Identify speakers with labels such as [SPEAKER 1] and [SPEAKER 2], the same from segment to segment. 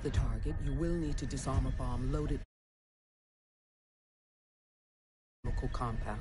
[SPEAKER 1] the target, you will need to disarm a bomb loaded with a chemical compound.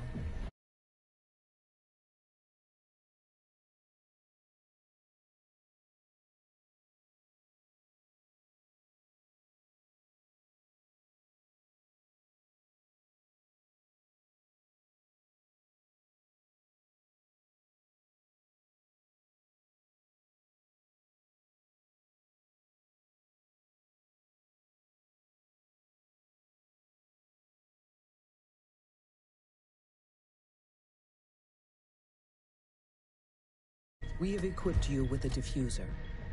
[SPEAKER 1] We have equipped you with a diffuser.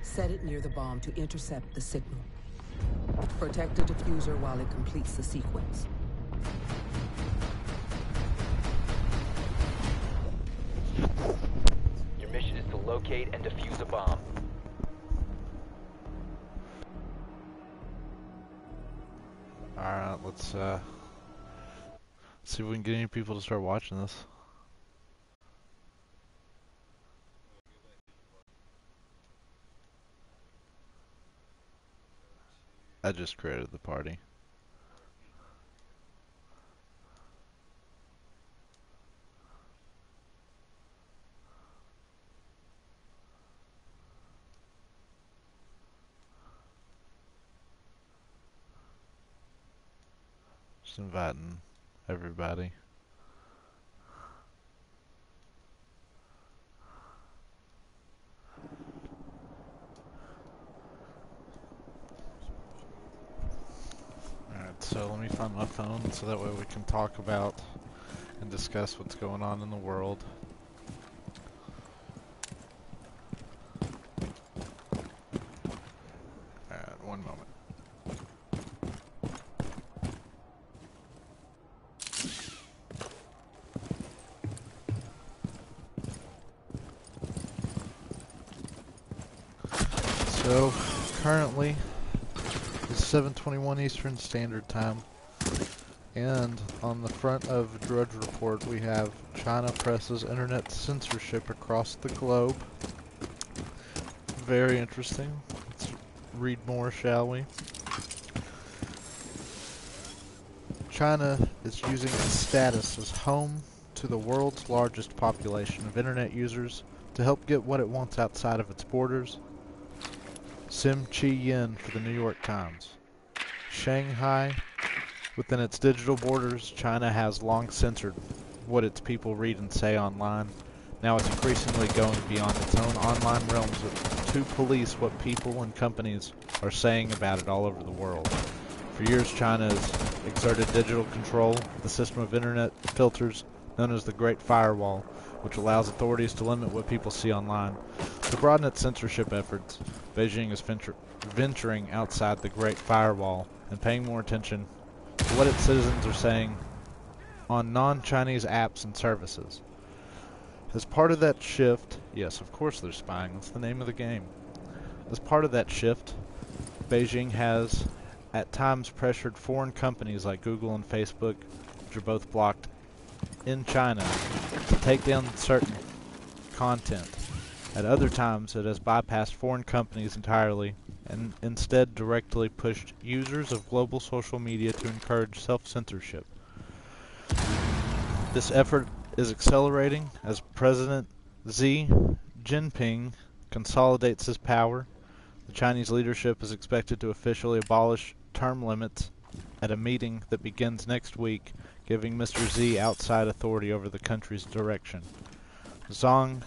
[SPEAKER 1] Set it near the bomb to intercept the signal. Protect the diffuser while it completes the sequence.
[SPEAKER 2] Your mission is to locate and defuse a bomb.
[SPEAKER 3] Alright, let's see if we can get any people to start watching this. I just created the party. Just inviting everybody. Alright, so let me find my phone so that way we can talk about and discuss what's going on in the world. Alright, one moment. So, currently, it's 7:21 Eastern Standard Time, and on the front of Drudge Report we have China presses internet censorship across the globe. Very interesting. Let's read more, shall we? China is using its status as home to the world's largest population of internet users to help get what it wants outside of its borders. Sim Chi Yin for the New York Times. Shanghai, within its digital borders, China has long censored what its people read and say online. Now it's increasingly going beyond its own online realms to police what people and companies are saying about it all over the world. For years, China has exerted digital control, the system of internet filters known as the Great Firewall, which allows authorities to limit what people see online. To broaden its censorship efforts, Beijing is venturing outside the Great Firewall and paying more attention to what its citizens are saying on non-Chinese apps and services. As part of that shift, yes, of course they're spying, that's the name of the game. As part of that shift, Beijing has at times pressured foreign companies like Google and Facebook, which are both blocked in China, to take down certain content. At other times, it has bypassed foreign companies entirely and instead directly pushed users of global social media to encourage self-censorship. This effort is accelerating as President Xi Jinping consolidates his power. The Chinese leadership is expected to officially abolish term limits at a meeting that begins next week, giving Mr. Xi outside authority over the country's direction. Zhang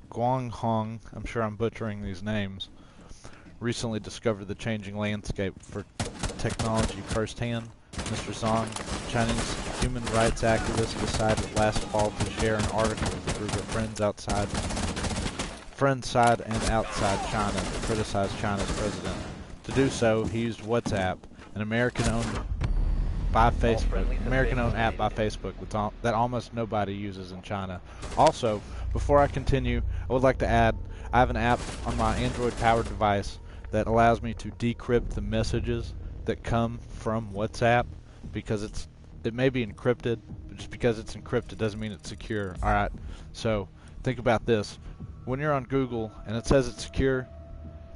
[SPEAKER 3] Guanghong, I'm sure I'm butchering these names, recently discovered the changing landscape for technology firsthand. Mr. Zhang, Chinese human rights activist, decided last fall to share an article with a group of friends side and outside China to criticize China's president. To do so, he used WhatsApp, an American-owned app by Facebook that almost nobody uses in China. Also, before I continue, I would like to add, I have an app on my Android-powered device that allows me to decrypt the messages that come from WhatsApp, because it may be encrypted, but just because it's encrypted doesn't mean it's secure. Alright, so think about this. When you're on Google and it says it's secure,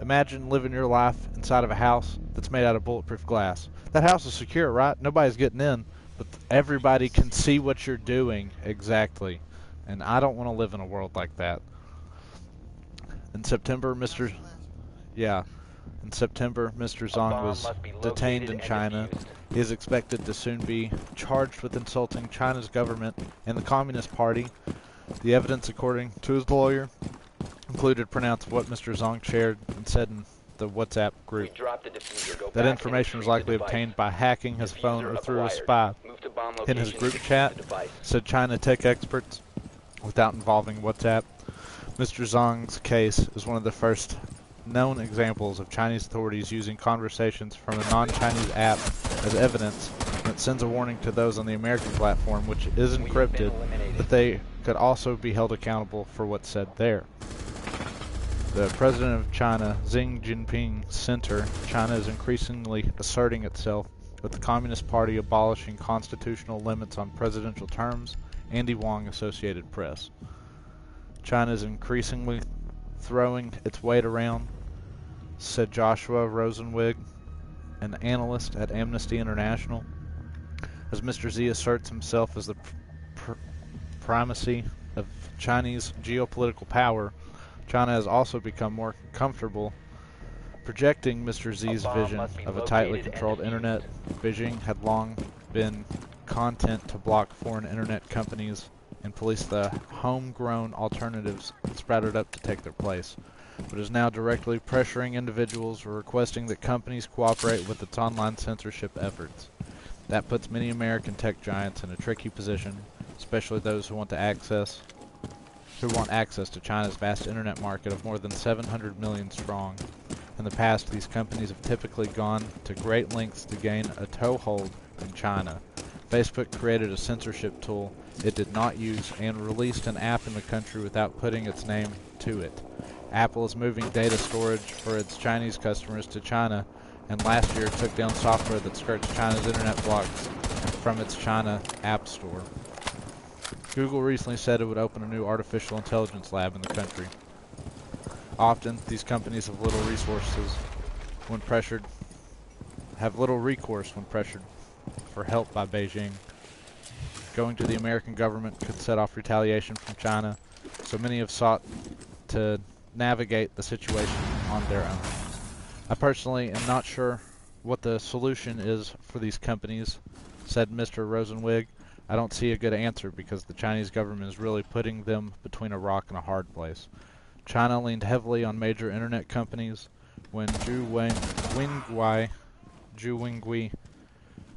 [SPEAKER 3] Imagine living your life inside of a house that's made out of bulletproof glass. That house is secure, right? Nobody's getting in, but everybody can see what you're doing exactly. And I don't want to live in a world like that. In September, Mr. Zhang was detained in China. He is expected to soon be charged with insulting China's government and the Communist Party. The evidence, according to his lawyer, included printouts of what Mr. Zhang shared and said in the WhatsApp group. That information was likely obtained by hacking his phone or through a spy. In his group chat, said China tech experts, without involving WhatsApp. Mr. Zhang's case is one of the first known examples of Chinese authorities using conversations from a non-Chinese app as evidence, and it sends a warning to those on the American platform, which is encrypted, that they could also be held accountable for what's said there. The president of China, Xi Jinping Center, China is increasingly asserting itself, with the Communist Party abolishing constitutional limits on presidential terms. Andy Wong, Associated Press. China is increasingly throwing its weight around, said Joshua Rosenwig, an analyst at Amnesty International. As Mr. Xi asserts himself as the primacy of Chinese geopolitical power, China has also become more comfortable projecting Mr. Xi's vision of a tightly controlled internet. Beijing had long been content to block foreign internet companies and police the homegrown alternatives that sprouted up to take their place, but is now directly pressuring individuals or requesting that companies cooperate with its online censorship efforts. That puts many American tech giants in a tricky position, especially those who want access to China's vast internet market of more than 700 million strong. In the past, these companies have typically gone to great lengths to gain a toehold in China. Facebook created a censorship tool it did not use and released an app in the country without putting its name to it. Apple is moving data storage for its Chinese customers to China, and last year took down software that skirts China's internet blocks from its China App Store. Google recently said it would open a new artificial intelligence lab in the country. Often, these companies have little recourse when pressured for help by Beijing. Going to the American government could set off retaliation from China, so many have sought to navigate the situation on their own. I personally am not sure what the solution is for these companies, said Mr. Rosenwig. I don't see a good answer because the Chinese government is really putting them between a rock and a hard place. China leaned heavily on major internet companies when Zhu Wengui,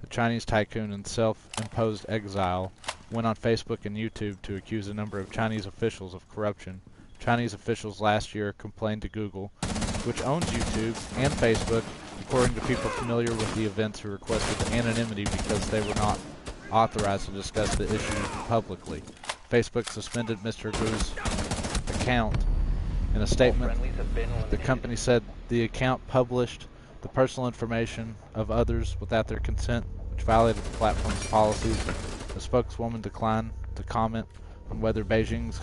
[SPEAKER 3] a Chinese tycoon in self-imposed exile, went on Facebook and YouTube to accuse a number of Chinese officials of corruption. Chinese officials last year complained to Google, which owns YouTube and Facebook, according to people familiar with the events who requested anonymity because they were not authorized to discuss the issue publicly. Facebook suspended Mr. Gu's account. In a statement, the company said the account published the personal information of others without their consent, which violated the platform's policies. The spokeswoman declined to comment on whether Beijing's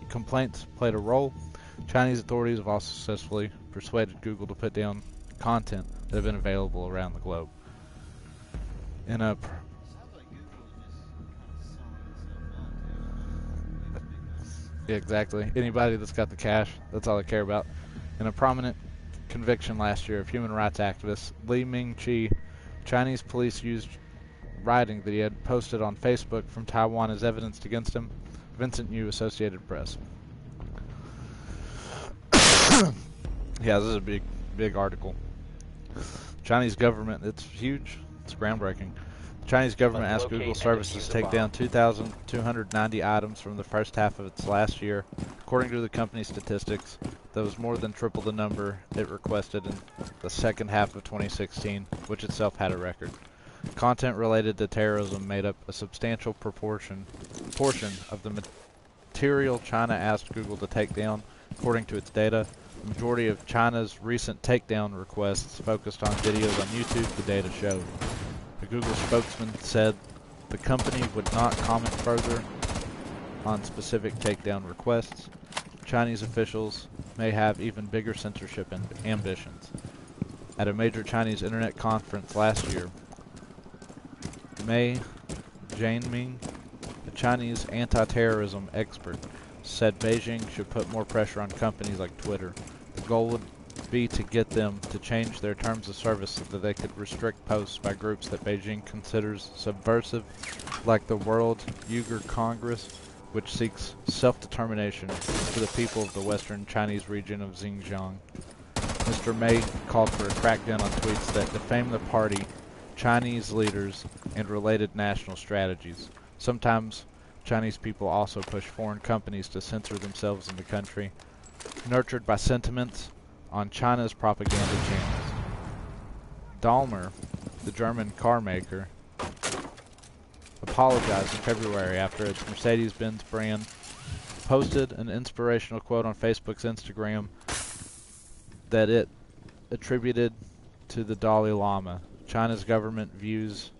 [SPEAKER 3] complaints played a role. Chinese authorities have also successfully persuaded Google to put down content that have been available around the globe. In a Exactly. Anybody that's got the cash, that's all they care about. In a prominent conviction last year of human rights activist Li Mingqi, Chinese police used writing that he had posted on Facebook from Taiwan as evidence against him. Vincent Yu, Associated Press. Yeah, this is a big article. Chinese government, it's huge. It's groundbreaking. Chinese government asked Google services to take down 2,290 items from the first half of its last year. According to the company's statistics, that was more than triple the number it requested in the second half of 2016, which itself had a record. Content related to terrorism made up a substantial portion of the material China asked Google to take down. According to its data, the majority of China's recent takedown requests focused on videos on YouTube, the data showed. The Google spokesman said the company would not comment further on specific takedown requests. Chinese officials may have even bigger censorship ambitions. At a major Chinese internet conference last year, Mei Jianming, a Chinese anti-terrorism expert, said Beijing should put more pressure on companies like Twitter. The goal would be to get them to change their terms of service so that they could restrict posts by groups that Beijing considers subversive, like the World Uyghur Congress, which seeks self-determination for the people of the western Chinese region of Xinjiang. Mr. Mei called for a crackdown on tweets that defame the party, Chinese leaders, and related national strategies. Sometimes Chinese people also push foreign companies to censor themselves in the country, nurtured by sentiments on China's propaganda channels. Daimler, the German car maker, apologized in February after its Mercedes-Benz brand posted an inspirational quote on Facebook's Instagram that it attributed to the Dalai Lama. China's government views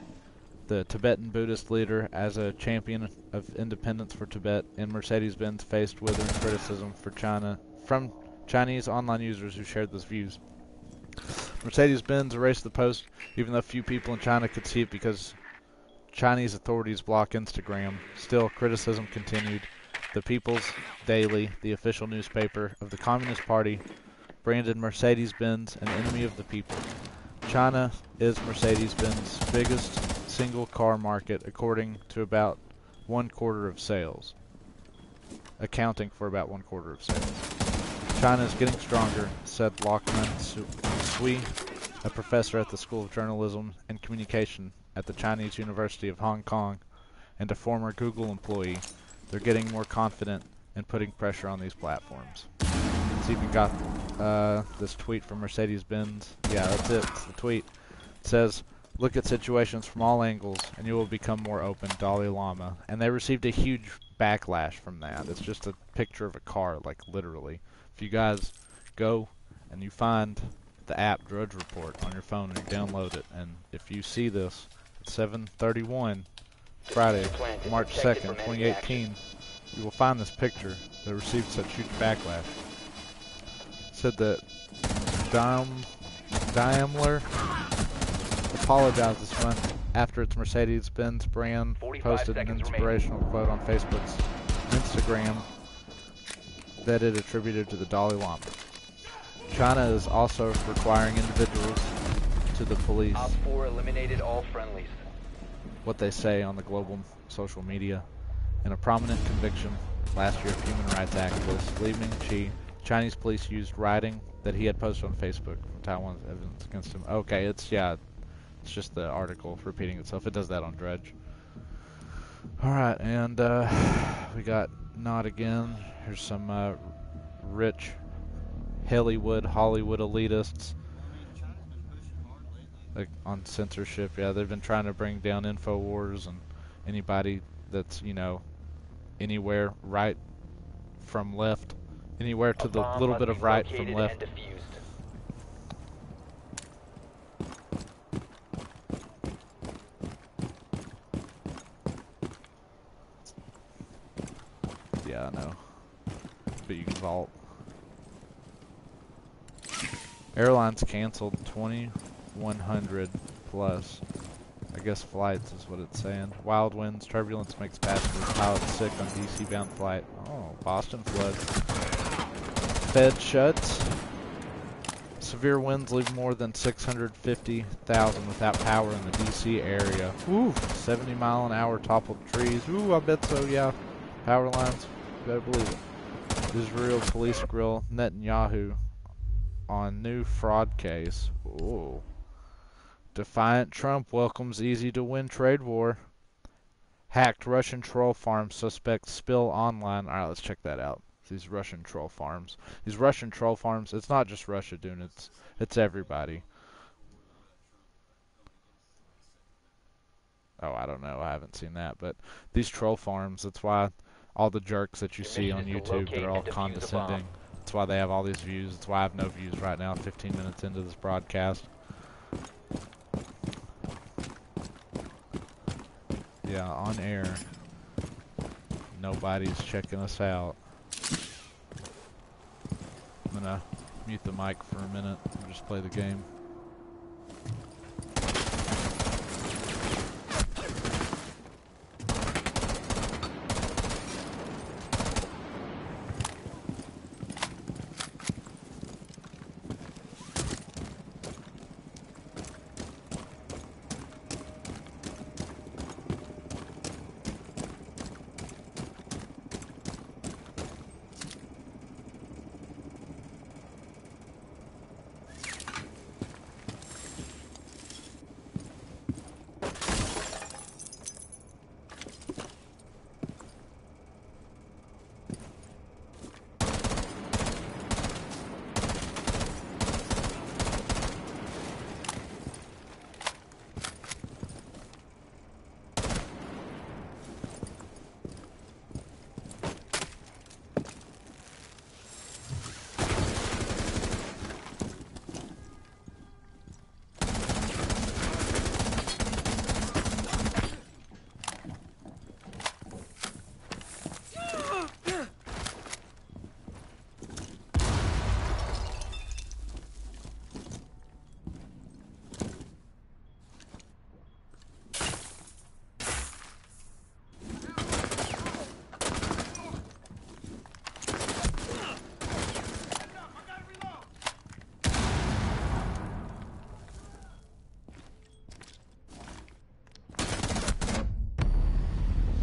[SPEAKER 3] the Tibetan Buddhist leader as a champion of independence for Tibet, and Mercedes-Benz faced withering criticism from Chinese online users who shared those views. Mercedes-Benz erased the post, even though few people in China could see it because Chinese authorities block Instagram. Still, criticism continued. The People's Daily, the official newspaper of the Communist Party, branded Mercedes-Benz an enemy of the people. China is Mercedes-Benz's biggest single car market, according to about 1/4 of sales. Accounting for about 1/4 of sales. China is getting stronger, said Lachlan Sui, a professor at the School of Journalism and Communication at the Chinese University of Hong Kong and a former Google employee. They're getting more confident in putting pressure on these platforms. It's even got this tweet from Mercedes-Benz. Yeah, that's it. It's the tweet. It says, "Look at situations from all angles and you will become more open, Dalai Lama." And they received a huge backlash from that. It's just a picture of a car, like literally. If you guys go and you find the app Drudge Report on your phone and you download it, and if you see this at 7:31 Friday, March 2nd, 2018, you will find this picture that received such huge backlash. It said that Daimler apologized this month after its Mercedes-Benz brand posted an inspirational quote on Facebook's Instagram that it attributed to the Dalai Lama. China is also requiring individuals to the police
[SPEAKER 2] Op 4 eliminated all friendlies.
[SPEAKER 3] what they say on the global social media. In a prominent conviction last year of human rights activist Li Mingqi, Chinese police used writing that he had posted on Facebook from Taiwan's evidence against him. Okay, it's just the article repeating itself. It does that on Dredge. Alright, and we got Not Again. Here's some rich Hollywood elitists like on censorship. Yeah, they've been trying to bring down InfoWars and anybody that's, anywhere right from left, anywhere to the little bit of right from left. Yeah, I know. But you can vault. Airlines canceled 2,100 plus, I guess, flights is what it's saying. Wild winds, turbulence makes passengers, pilots sick on DC bound flight. Oh, Boston floods. Fed shuts. Severe winds leave more than 650,000 without power in the DC area. Ooh, 70-mile-an-hour toppled trees. Ooh, I bet so, yeah. Power lines, better believe it. Israel police grill Netanyahu on new fraud case. Ooh. Defiant Trump welcomes easy to win trade war. Hacked Russian troll farm suspects spill online. Alright, let's check that out. These Russian troll farms. These Russian troll farms, it's not just Russia doing it, it's everybody. Oh, I don't know, I haven't seen that, but these troll farms, that's why all the jerks that you see on YouTube, they're all condescending. That's why they have all these views. That's why I have no views right now, 15 minutes into this broadcast. Yeah, on air. Nobody's checking us out. gonna mute the mic for a minute and just play the game.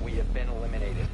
[SPEAKER 2] We have been eliminated.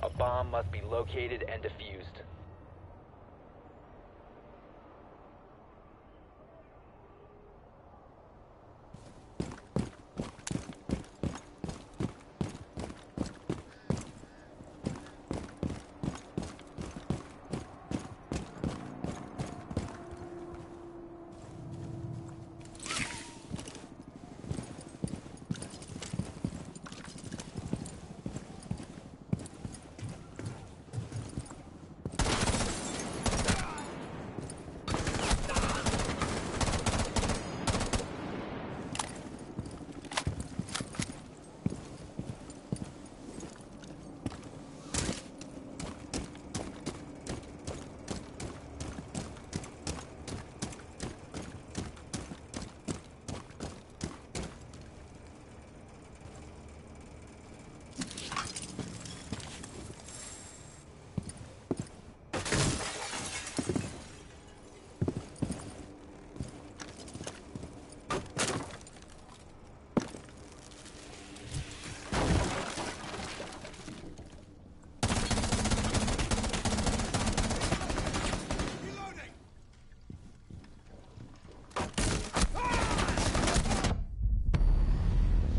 [SPEAKER 2] A bomb must be located and defused.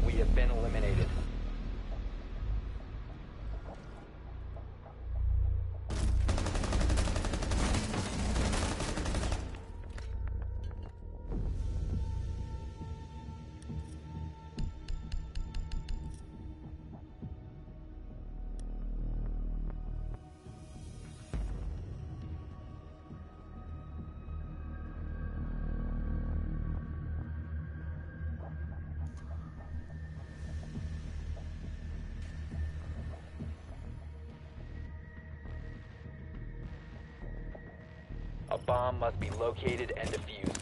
[SPEAKER 2] We have been eliminated. A bomb must be located and defused.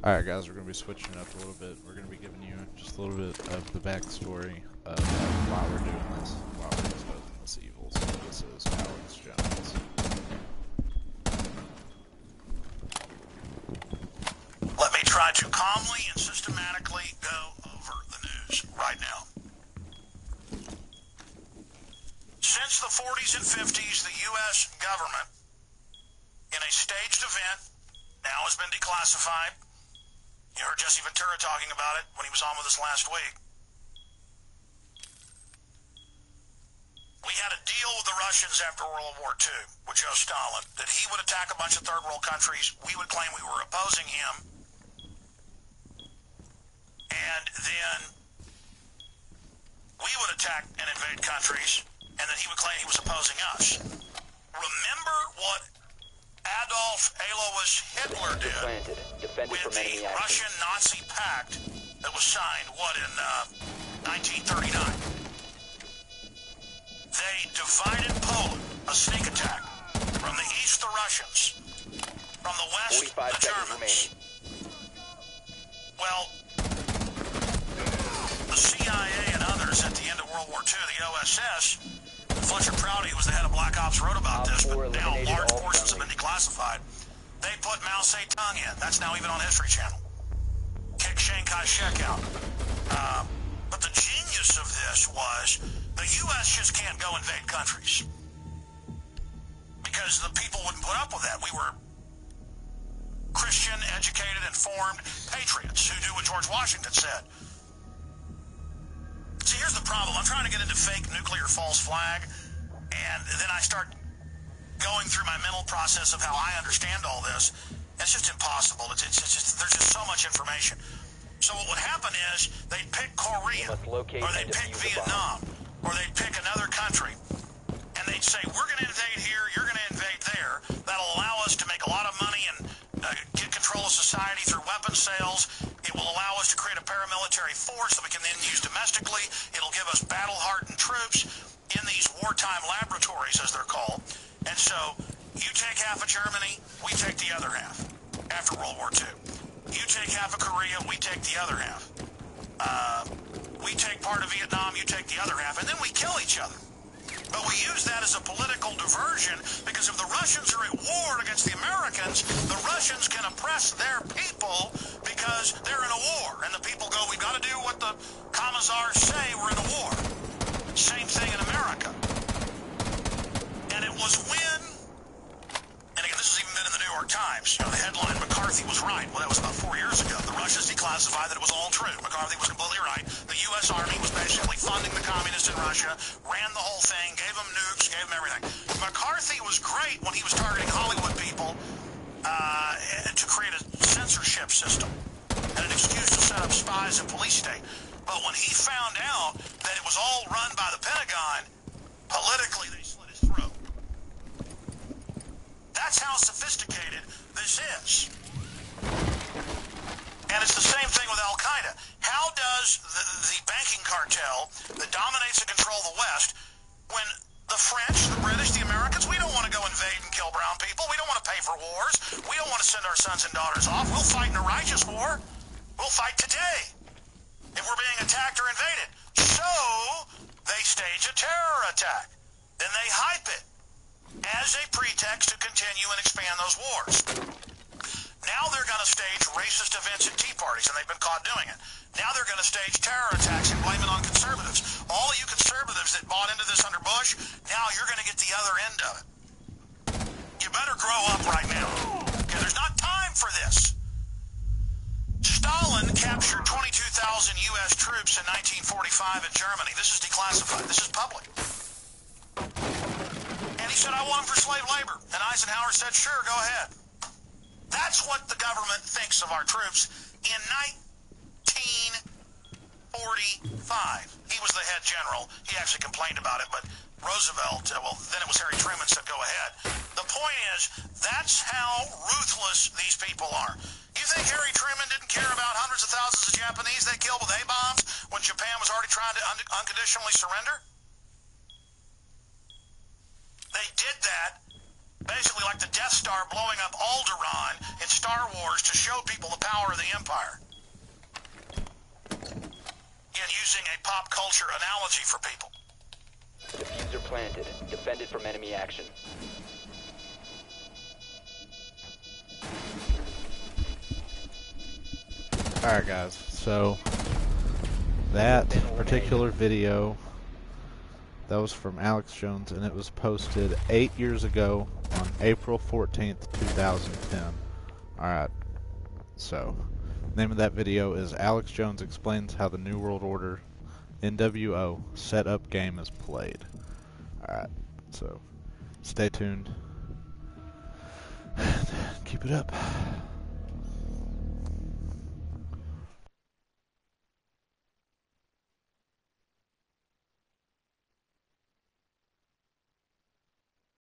[SPEAKER 3] Alright guys, we're going to be switching it up a little bit. We're going to be giving you just a little bit of the backstory of why we're doing this, why we're exposing this evil. So this is Alex Jones.
[SPEAKER 4] Let me try to calmly and systematically go over the news right now. Since the 40s and 50s, the U.S. government, in a staged event, now has been declassified. You heard Jesse Ventura talking about it when he was on with us last week. We had a deal with the Russians after World War II with Joe Stalin that he would attack a bunch of third world countries. We would claim we were opposing him. And then we would attack and invade countries, and then he would claim he was opposing us. Remember what Adolf Alois Hitler did with the Russian Nazi pact that was signed, in 1939? They divided Poland, a sneak attack. From the east, the Russians. From the west, the Germans. Well, the CIA and others at the end of World War II, the OSS, Fletcher Prouty, who was the head of Black Ops, wrote about this, but now large portions have been declassified. They put Mao Zedong in. That's now even on History Channel. Kick Chiang Kai-shek out. But the genius of this was the U.S. just can't go invade countries because the people wouldn't put up with that. We were Christian, educated, informed patriots who do what George Washington said. See, here's the problem. I'm trying to get into fake nuclear false flag, and then I start going through my mental process of how I understand all this. It's just impossible. It's just there's just so much information. So what would happen is they'd pick Korea, or they'd pick Vietnam, or they'd pick another country, and they'd say, we're going to invade here, you're going to invade there. That'll allow us to make a lot of money and get control of society through weapons sales. It will allow us to create a paramilitary force that we can then use domestically. It'll give us battle-hardened troops in these wartime laboratories, as they're called. And so you take half of Germany, we take the other half after World War II. You take half of Korea, we take the other half. We take part of Vietnam, you take the other half, and then we kill each other. But we use that as a political diversion because if the Russians are at war against the Americans, the Russians can oppress their people because they're in a war. And the people go, we've got to do what the commissars say, we're in a war. Same thing in America. And it was when, and again, this has even been in the New York Times, the headline, McCarthy was right. Well, that was about 4 years ago. The Russians declassified that it was all true. McCarthy was completely right. The U.S. Army was basically funding the communists in Russia, ran the whole thing, gave them nukes, gave them everything. McCarthy was great when he was targeting Hollywood people to create a censorship system and an excuse to set up spies and police state. But when he found out that it was all run by the Pentagon, politically they slit his throat. That's how sophisticated this is. And it's the same thing with Al-Qaeda. How does the banking cartel that dominates and controls the West, when the French, the British, the Americans, we don't want to go invade and kill brown people. We don't want to pay for wars. We don't want to send our sons and daughters off. We'll fight in a righteous war. We'll fight today if we're being attacked or invaded. So they stage a terror attack. Then they hype it as a pretext to continue and expand those wars. Now they're going to stage racist events at tea parties, and they've been caught doing it. Now they're going to stage terror attacks and blame it on conservatives. All of you conservatives that bought into this under Bush, now you're going to get the other end of it. You better grow up right now, because there's not time for this. Stalin captured 22,000 U.S. troops in 1945 in Germany. This is declassified. This is public. And he said, I want them for slave labor. And Eisenhower said, sure, go ahead. That's what the government thinks of our troops in 1945. He was the head general. He actually complained about it, but Roosevelt, then it was Harry Truman, said go ahead. The point is, that's how ruthless these people are. You think Harry Truman didn't care about hundreds of thousands of Japanese they killed with A-bombs when Japan was already trying to unconditionally surrender? They did that Basically like the Death Star blowing up Alderaan in Star Wars to show people the power of the Empire. Yet using a pop culture analogy for people.
[SPEAKER 2] Diffuser planted. Defended from enemy action.
[SPEAKER 3] Alright guys, so that particular video, that was from Alex Jones, and it was posted 8 years ago on April 14th, 2010. Alright, so name of that video is Alex Jones explains how the New World Order NWO setup game is played. Alright, so stay tuned. Keep it up.